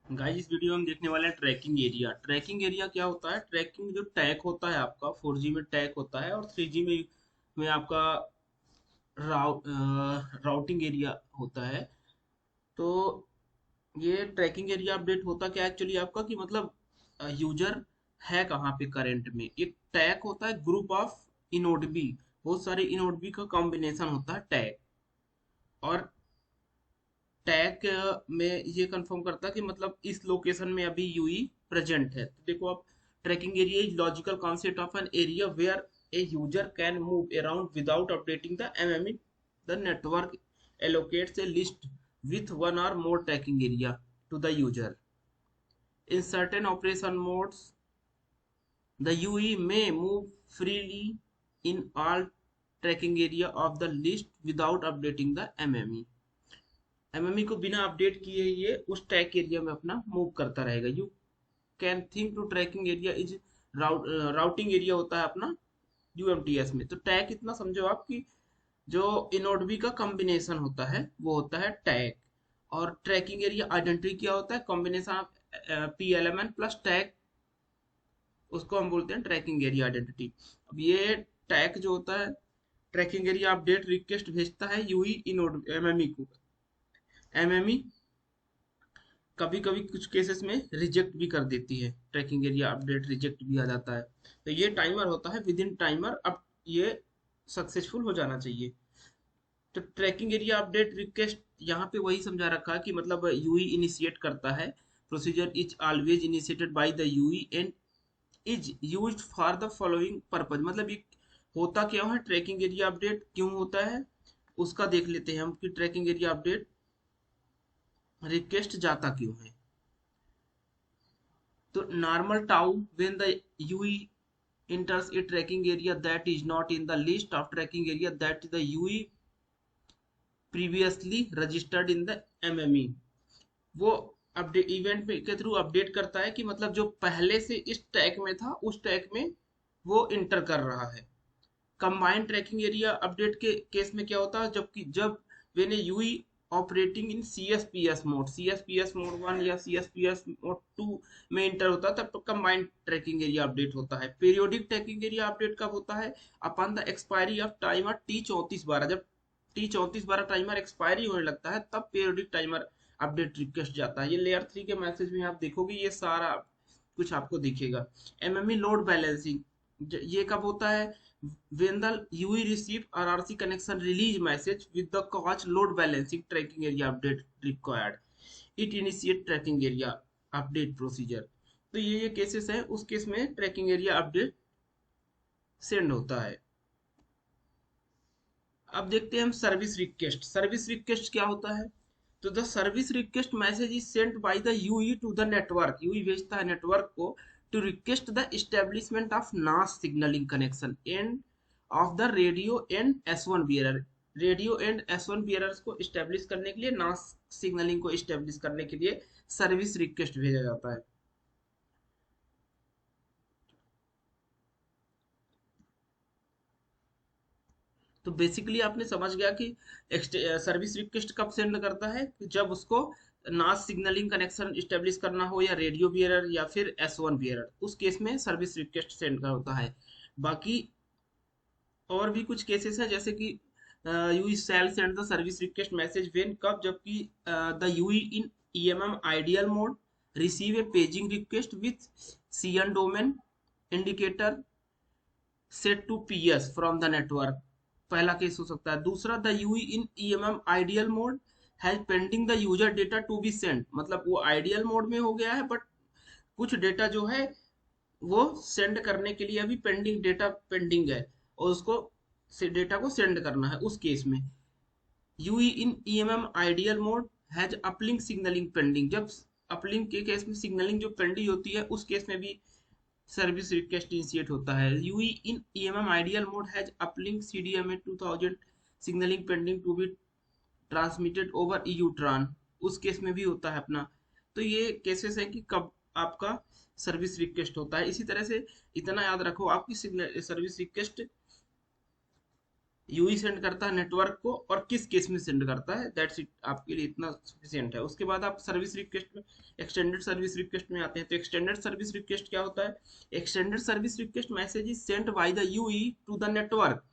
Guys इस video में हम देखने वाले हैं ट्रैकिंग एरिया। ट्रैकिंग एरिया क्या होता है? ट्रैकिंग जो टैग होता है आपका 4G में टैग होता है और 3G में आपका राउटिंग एरिया होता है। तो ये ट्रैकिंग एरिया अपडेट होता क्या एक्चुअली आपका कि मतलब यूजर है कहाँ पे करंट में। एक टैग होता है ग्रुप ऑफ इनोडबी, बहुत सारे इनोडबी का कॉम्बिनेशन होता है टैग। और टैग में ये कंफर्म करता है कि मतलब इस लोकेशन में अभी यूई प्रेजेंट है। तो देखो आप, tracking area is logical concept of an area where a user can move around without updating the MME. The network allocates a list with one or more tracking area to the user. In certain operation modes, the UE may move freely in all tracking area of the list without updating the MME. MME को बिना update किए ये उस tag area में अपना move करता रहेगा। You can think to tracking area is routing area होता है अपना यूएमटीएस में। तो टैग इतना समझो आप कि जो इनोडबी का कॉम्बिनेशन होता है वो होता है टैग। और ट्रैकिंग एरिया आइडेंटिटी क्या होता है? Combination of PLMN plus tag, उसको हम बोलते हैं ट्रैकिंग एरिया आइडेंटिटी। अब ये टैग जो होता है, ट्रैकिंग एरिया अपडेट रिक्वेस्ट भेजता है यूई इनोड एमएमई को। एमएमई कभी कभी कुछ केसेस में रिजेक्ट भी कर देती है, ट्रैकिंग एरिया अपडेट रिजेक्ट भी आ जाता है। तो ये टाइमर होता है, विद इन टाइमर अब ये सक्सेसफुल हो जाना चाहिए। तो ट्रैकिंग एरिया अपडेट रिक्वेस्ट यहाँ पे वही समझा रखा है कि मतलब यूई इनिशिएट करता है। Procedure is always initiated by the UE and is used for the following purpose. मतलब ये होता क्या है, ट्रैकिंग एरिया अपडेट क्यों होता है उसका देख लेते हैं हम कि ट्रैकिंग एरिया अपडेट रिक्वेस्ट जाता क्यों है। तो normal TAU when the UE enters a tracking area that is not in the list of tracking area that the UE previously registered in the MME। वो अपडेट इवेंट में के through update करता है कि मतलब जो पहले से इस टैग में था उस टैग में वो इंटर कर रहा है। कंबाइंड ट्रैकिंग एरिया अपडेट के केस में क्या होता है, जबकि जब when a UE operating in C S P S mode 1 या C S P S mode 2 में इंटर होता है, तब तो कंबाइंड ट्रैकिंग एरिया अपडेट होता है। पीरियोडिक ट्रैकिंग एरिया अपडेट कब होता है? Upon the expiry off timer T3412। जब T3412 टाइमर एक्सपायरी होने लगता है तब पीरियोडिक टाइमर अपडेट रिक्वेस्ट जाता है। ये लेयर 3 के मैसेज में आप देखोगे ये सारा कुछ आपको दिखेगा। एमएमई लोड बैलेंसिंग ये कब होता है? when the UE receive RRC connection release message with the coach load balancing tracking area update required, it initiate tracking area update procedure। तो ये केसेस है, उस केस में ट्रैकिंग एरिया अपडेट सेंड होता है। अब देखते हैं हम सर्विस रिक्वेस्ट। सर्विस रिक्वेस्ट क्या होता है? तो the service request message is sent by the UE to the network. UE भेजता है नेटवर्क को to request the establishment of NAS signalling connection and of the radio and S one bearer. Radio and S one bearers को establish करने के लिए, नास signalling को स्टेब्लिश करने के लिए सर्विस रिक्वेस्ट भेजा जाता है। तो बेसिकली आपने समझ गया कि सर्विस रिक्वेस्ट कब सेंड करता है? जब उसको नास सिग्नलिंग कनेक्शन स्टेब्लिश करना हो, या रेडियो बियरर या फिर एस वन बियरर, उस केस में सर्विस रिक्वेस्ट सेंड का होता है। बाकी और भी कुछ केसेस हैं, जैसे कि you shall send the service request message when, कब? जबकि the UE in EMM idle mode receive a paging request with CN domain indicator set to PS from the network. पहला केस हो सकता है। दूसरा, the UE in EMM idle mode has pending the user data to be send. मतलब वो ideal mode में हो गया है बट कुछ डेटा जो है वो सेंड करने के लिए अभी पेंडिंग, डेटा पेंडिंग है और उसको से डेटा को सेंड करना है। उस केस में UE in EMM idle mode has uplink signalling pending. जब अपलिंक के केस में सिग्नलिंग जो पेंडिंग होती है उस केस में भी सर्विस रिक्वेस्ट इनिशिएट होता है। UE in EMM idle mode has uplink CDMA 2000 signalling pending to be transmitted over EUTRAN. उस केस में भी होता है अपना। तो ये केसेस है कि कब आपका सर्विस रिक्वेस्ट होता है। इसी तरह से इतना याद रखो, आपकी सर्विस रिक्वेस्ट यूई सेंड करता है नेटवर्क को, और किस केस में सेंड करता है, दैट्स इट, आपके लिए इतना सफिशियंट है। उसके बाद आप सर्विस रिक्वेस्ट में, एक्सटेंडेड सर्विस रिक्वेस्ट में आते हैं। तो एक्सटेंडेड सर्विस रिक्वेस्ट क्या होता है? Extended service request message is sent by the UE to the network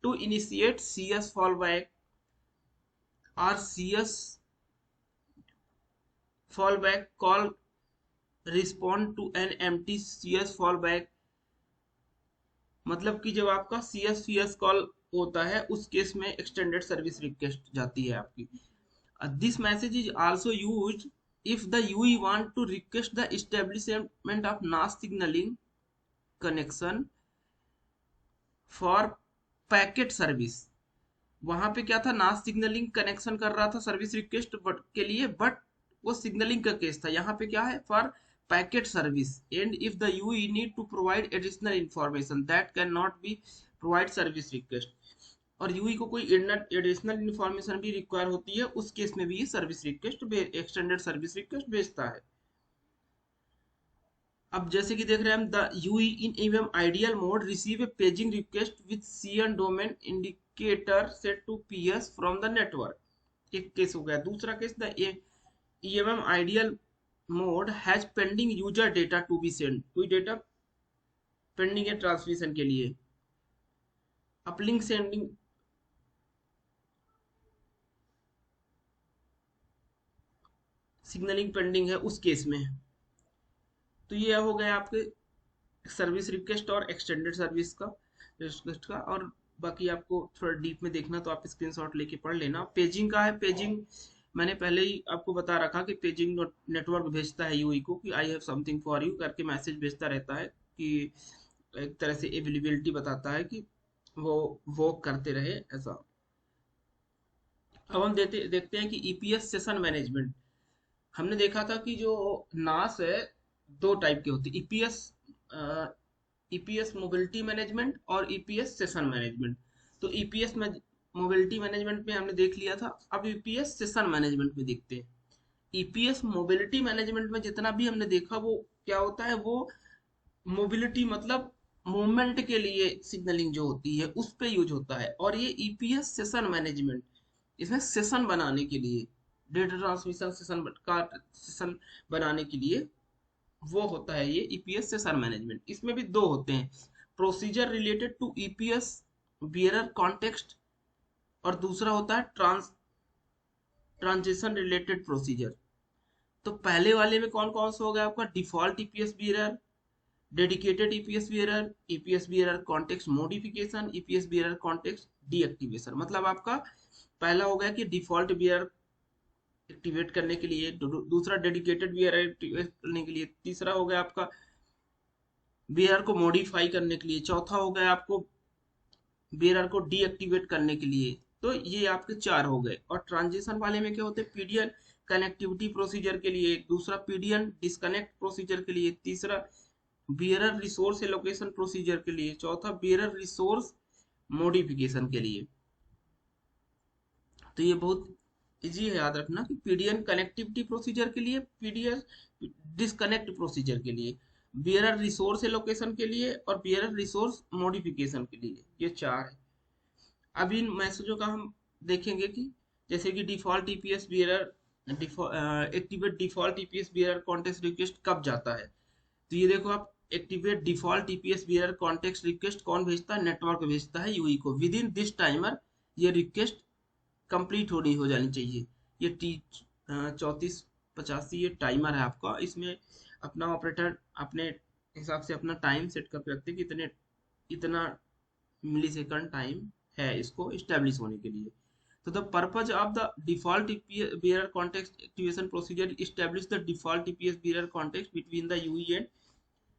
to initiate CS fallback और CS fallback call respond to an empty CS fallback। मतलब कि जब आपका CS कॉल होता है उस केस में एक्सटेंडेड सर्विस रिक्वेस्ट जाती है आपकी। This message is also used if the UE want to request the establishment of NAS signaling connection for packet service। वहां पे क्या था, नास सिग्नलिंग कनेक्शन कर रहा था सर्विस रिक्वेस्ट बट के लिए, बट वो सिग्नलिंग का केस था। यहाँ पे क्या है, for packet service and if the UE need to provide additional information that can not be provide service request. और यूई को कोई एडिशनल इंफॉर्मेशन भी रिक्वायर होती है, उस केस में भी ये service request, extended service request भेजता है। अब जैसे कि देख रहे हैं हम, the UE in EMM idle mode receive a paging request with CN domain indicator set to PS from the network. एक केस हो गया। दूसरा case, the EMM idle mode has pending user data to be send. कोई data pending है transmission के लिए, uplink sending, signalling pending है उस केस में। तो ये हो गया आपके सर्विस रिक्वेस्ट और एक्सटेंडेड सर्विस का रिक्वेस्ट का। और बाकी आपको थोड़ा डीप में देखना तो आप स्क्रीनशॉट लेके पढ़ लेना। पेजिंग का है, पेजिंग मैंने पहले ही आपको बता रखा कि पेजिंग नेटवर्क भेजता है यूई को कि I have something for you करके मैसेज भेजता रहता है, कि एक तरह से अवेलेबिलिटी बताता है कि वो करते रहे ऐसा। अब हम देखते हैं कि ईपीएस सेशन मैनेजमेंट। हमने देखा था कि जो नास है दो टाइप के होते हैं, ईपीएस मोबिलिटी मैनेजमेंट और ईपीएस सेशन मैनेजमेंट। तो ईपीएस में मोबिलिटी मैनेजमेंट में हमने देख लिया था, अब ईपीएस सेशन मैनेजमेंट में देखते हैं। ईपीएस मोबिलिटी मैनेजमेंट में जितना भी हमने देखा वो क्या होता है, वो मोबिलिटी मतलब मूवमेंट के लिए सिग्नलिंग जो होती है उस पे यूज होता है। और ये ईपीएस सेशन मैनेजमेंट, इसमें सेशन बनाने के लिए, डेटा ट्रांसमिशन सेशन बनाने के लिए वो होता है ये ईपीएस सेशन मैनेजमेंट। इसमें भी दो होते हैं, procedure related to EPS bearer context, और दूसरा होता है ट्रांजिशन रिलेटेड प्रोसीजर। तो पहले वाले में कौन कौन सा हो गया आपका, default EPS bearer, dedicated EPS bearer, EPS bearer context modification, EPS bearer context deactivation. मतलब आपका पहला हो गया कि डिफॉल्ट बियरर एक्टिवेट करने के लिए, दूसरा डेडिकेटेड बियरर एक्टिवेट करने के लिए, तीसरा हो गया आपका बियरर को मॉडिफाई करने के लिए, चौथा हो गया आपको बियरर को डीएक्टिवेट करने के लिए। तो ये आपके चार हो गए। और ट्रांजिशन वाले में क्या होते हैं, पीडीएन कनेक्टिविटी प्रोसीजर के लिए, दूसरा पीडीएन डिस्कनेक्ट प्रोसीजर के लिए, तीसरा बियरर रिसोर्स एलोकेशन प्रोसीजर के लिए, चौथा बियरर रिसोर्स मॉडिफिकेशन के लिए। तो ये बहुत इजी है याद रखना कि पीडीएन कनेक्टिविटी प्रोसीजर के लिए, पीडीएन डिस्कनेक्ट प्रोसीजर के लिए, बियरर रिसोर्स एलोकेशन के लिए, और बियरर रिसोर्स मॉडिफिकेशन के लिए, ये चार है। अब इन मैसेजों का हम देखेंगे कि जैसे कि default EPS bearer activate default EPS bearer context request कब जाता है। तो ये देखो आप, activate default EPS bearer context request कौन भेजता है, नेटवर्क भेजता है यूई को। विद इन दिस टाइमर ये रिक्वेस्ट कंप्लीट हो जानी चाहिए। ये टी 3485 ये टाइमर है आपका। इसमें अपना ऑपरेटर अपने हिसाब से अपना टाइम सेट करके रखते हैं कि इतना मिली सेकंड टाइम है इसको इस्टेब्लिश होने के लिए। तो the purpose of the default bearer context activation procedure establish the default EPS bearer context between the UE and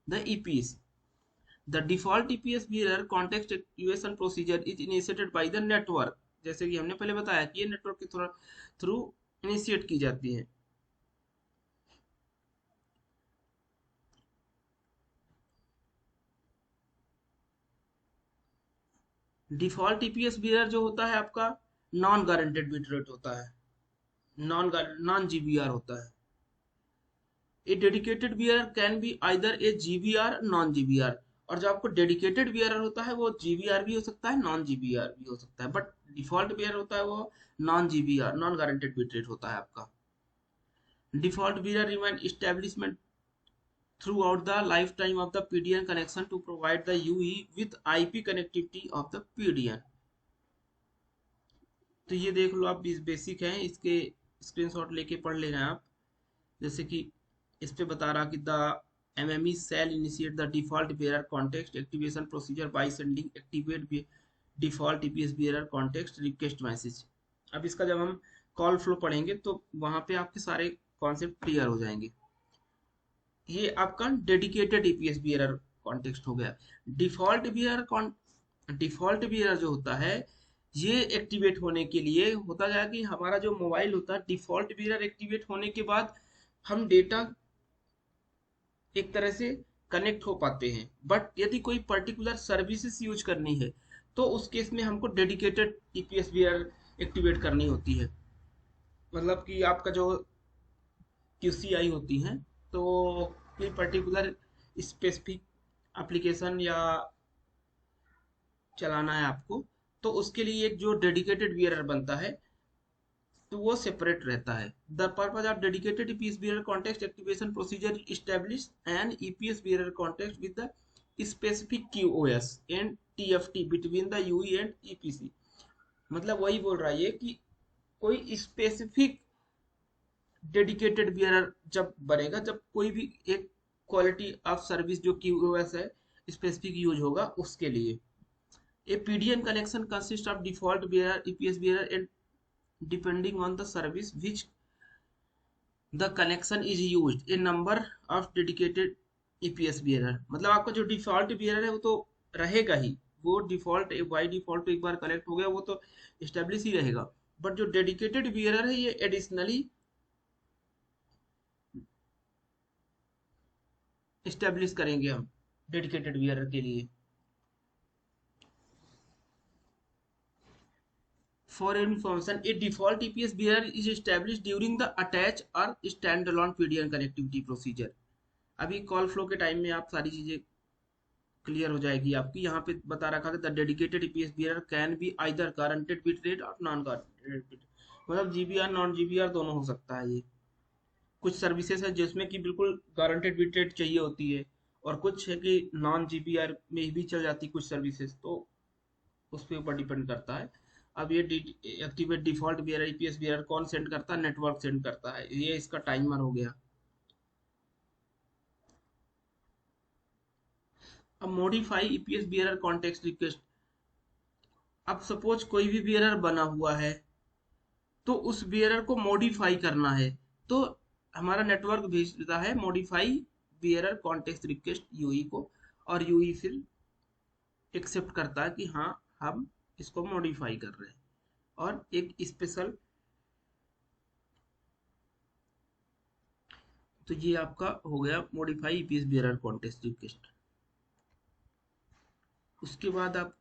the EPS। The default EPS bearer context activation procedure is initiated by the network। जैसे कि हमने पहले बताया कि ये network के through initiate की जाती है। डिफॉल्ट ईपीएस बियरर जो होता है आपका नॉन गारंटेड बिट रेट होता है, नॉन जीबीआर होता है। A dedicated bearer can be either a GBR non GBR. और जो आपको डेडिकेटेड बियरर होता है वो जीबीआर भी हो सकता है, नॉन जीबीआर भी हो सकता है, बट डिफॉल्ट बियरर होता है वो non GBR, non guaranteed bit rate होता है आपका। Default bearer remain establishment throughout the lifetime of the PDN connection to provide the UE with IP connectivity of the PDN। तो ये देख लो आप, बेसिक है, इसके स्क्रीनशॉट लेके पढ़ लेना आप। जैसे कि इस पे बता रहा कि the MME shall initiate the default bearer context activation procedure by sending activate default TPS bearer context request message। अब इसका जब हम कॉल फ्लो पढ़ेंगे तो वहां पे आपके सारे कॉन्सेप्ट क्लियर हो जाएंगे। ये आपका डेडिकेटेड ईपीएस बियरर कॉन्टेक्स्ट हो गया। डिफॉल्ट बियरर डिफॉल्ट बियरर जो होता है, ये एक्टिवेट होने के लिए होता क्या कि हमारा जो मोबाइल होता है, डिफॉल्ट बियरर एक्टिवेट होने के बाद हम डेटा एक तरह से कनेक्ट हो पाते हैं, बट यदि कोई पर्टिकुलर सर्विसेज यूज करनी है तो उस केस में हमको डेडिकेटेड ईपीएस बियरर एक्टिवेट करनी होती है। मतलब कि आपका जो QCI होती हैं, तो कोई पर्टिकुलर स्पेसिफिक एप्लीकेशन या चलाना है आपको, तो उसके लिए एक जो डेडिकेटेड बियरर बनता है तो वो सेपरेट रहता है। The purpose of dedicated EPS bearer context activation procedure establish an EPS bearer context with the specific QoS and TFT between the UE and EPC। मतलब वही बोल रहा है ये कि कोई स्पेसिफिक डेडिकेटेड बियरर जब बनेगा, जब कोई भी एक क्वालिटी ऑफ सर्विस जो QoS है स्पेसिफिक यूज होगा उसके लिए। ए PDN connection consist of default bearer, EPS bearer and depending on the service which the connection is used A number of dedicated EPS bearer. मतलब आपका जो डिफॉल्ट बियरर है वो तो रहेगा ही, वो डिफॉल्ट बाई डिफॉल्ट तो एक बार कनेक्ट हो गया वो तो स्टेब्लिश ही रहेगा, बट जो डेडिकेटेड बियरर है ये एडिशनली स्टेब्लिश करेंगे हम डेडिकेटेड बियरर के लिए। For information, a default EPS bearer is established during the attach or standalone PDN connectivity procedure। अभी कॉल फ्लो के टाइम में आप सारी चीजें क्लियर हो जाएगी आपकी। यहाँ पे बता रखा है the dedicated EPS bearer can be either guaranteed bit rate और नॉन गारंटेड बिट, मतलब जीबीआर नॉन जीबीआर दोनों हो सकता है ये। कुछ सर्विसेज है जिसमें कि बिल्कुल गारंटेड बिट रेट चाहिए होती है, और कुछ है कि नॉन जीबीआर में भी चल जाती कुछ सर्विसेज, तो उस पे ऊपर डिपेंड करता है। अब ये activate default bearer EPS bearer कौन सेंड करता है? नेटवर्क सेंड करता है। ये इसका टाइमर हो गया। अब modify EPS bearer context request. अब सपोज कोई भी बियरर बना हुआ है तो उस बियरर को मॉडिफाई करना है, तो हमारा नेटवर्क भेजता है modify bearer context request UE को, और यूई फिर एक्सेप्ट करता है कि हाँ हम इसको मॉडिफाई कर रहे हैं। और एक स्पेशल, तो ये आपका हो गया modify EPS bearer context request. उसके बाद आप